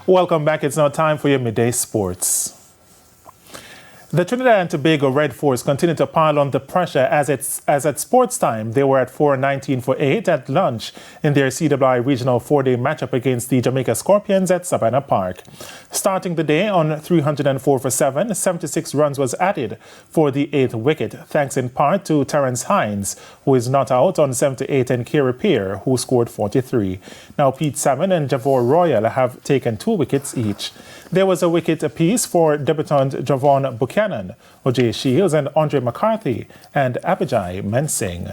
Welcome back. It's now time for your midday sports. The Trinidad and Tobago Red Force continue to pile on the pressure as at sports time they were at 4-19 for 8 at lunch in their CWI regional 4-day matchup against the Jamaica Scorpions at Savannah Park. Starting the day on 304 for 7, 76 runs was added for the 8th wicket, thanks in part to Terence Hines, who is not out on 78, and Kerry Peer, who scored 43. Now Pete Salmon and Javor Royal have taken 2 wickets each. There was a wicket apiece for debutant Javon Buchanan, O.J. Shields and Andre McCarthy, and Abijay Mensing.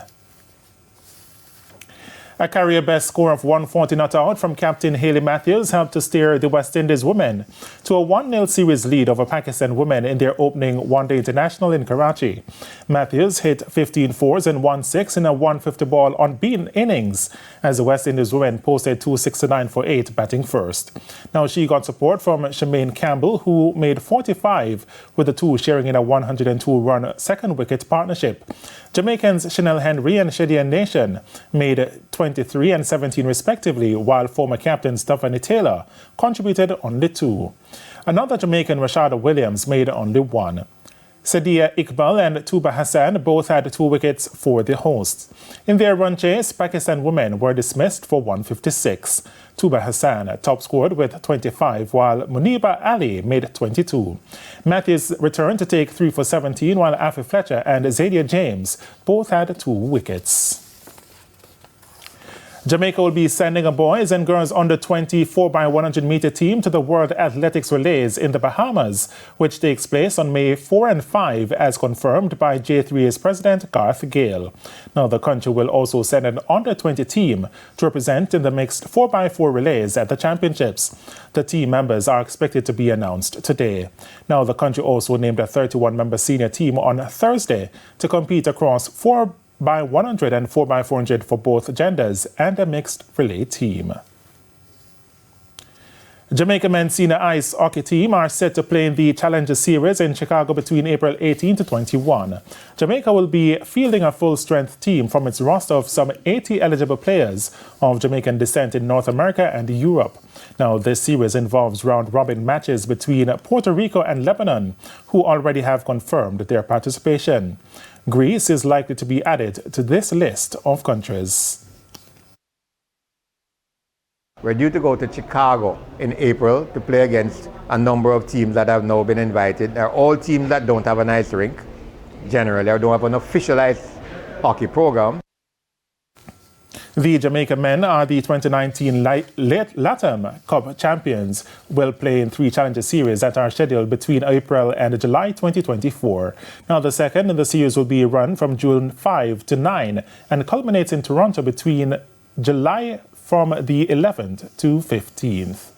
A career best score of 140 not out from captain Hayley Matthews helped to steer the West Indies women to a 1-0 series lead over Pakistan women in their opening one-day international in Karachi. Matthews hit 15 fours and 1 6 in a 150-ball unbeaten innings as the West Indies women posted 269 for 8 batting first. Now she got support from Shemaine Campbell, who made 45, with the two sharing in a 102-run second wicket partnership. Jamaicans Chanel Henry and Shadian Nation made 23 and 17 respectively, while former captain Stephanie Taylor contributed only 2. Another Jamaican, Rashada Williams, made only 1. Sadia Iqbal and Tuba Hassan both had 2 wickets for the hosts. In their run chase, Pakistan women were dismissed for 156. Tuba Hassan top scored with 25, while Muniba Ali made 22. Matthews returned to take 3 for 17, while Afi Fletcher and Zadia James both had 2 wickets. Jamaica will be sending a boys and girls under 20 4x100 meter team to the World Athletics Relays in the Bahamas, which takes place on May 4 and 5, as confirmed by J3A's president Garth Gale. Now, the country will also send an under 20 team to represent in the mixed 4x4 relays at the championships. The team members are expected to be announced today. Now, the country also named a 31-member senior team on Thursday to compete across 4x100 and 4x400 for both genders and a mixed relay team. Jamaica men's senior ice hockey team are set to play in the Challenger Series in Chicago between April 18 to 21. Jamaica will be fielding a full-strength team from its roster of some 80 eligible players of Jamaican descent in North America and Europe. Now, this series involves round-robin matches between Puerto Rico and Lebanon, who already have confirmed their participation. Greece is likely to be added to this list of countries. We're due to go to Chicago in April to play against a number of teams that have now been invited. They're all teams that don't have an ice rink, generally, or don't have an official ice hockey program. The Jamaican men are the 2019 LATAM Cup champions, will play in 3 Challenger Series that are scheduled between April and July 2024. Now, the second in the series will be run from June 5 to 9 and culminates in Toronto between July from the 11th to 15th.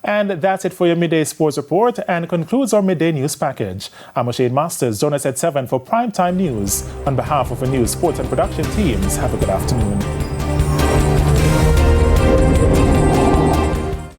And that's it for your Midday Sports Report and concludes our Midday News package. I'm O'Shane Masters. Join us at 7 for Primetime News. On behalf of the news, sports and production teams, have a good afternoon.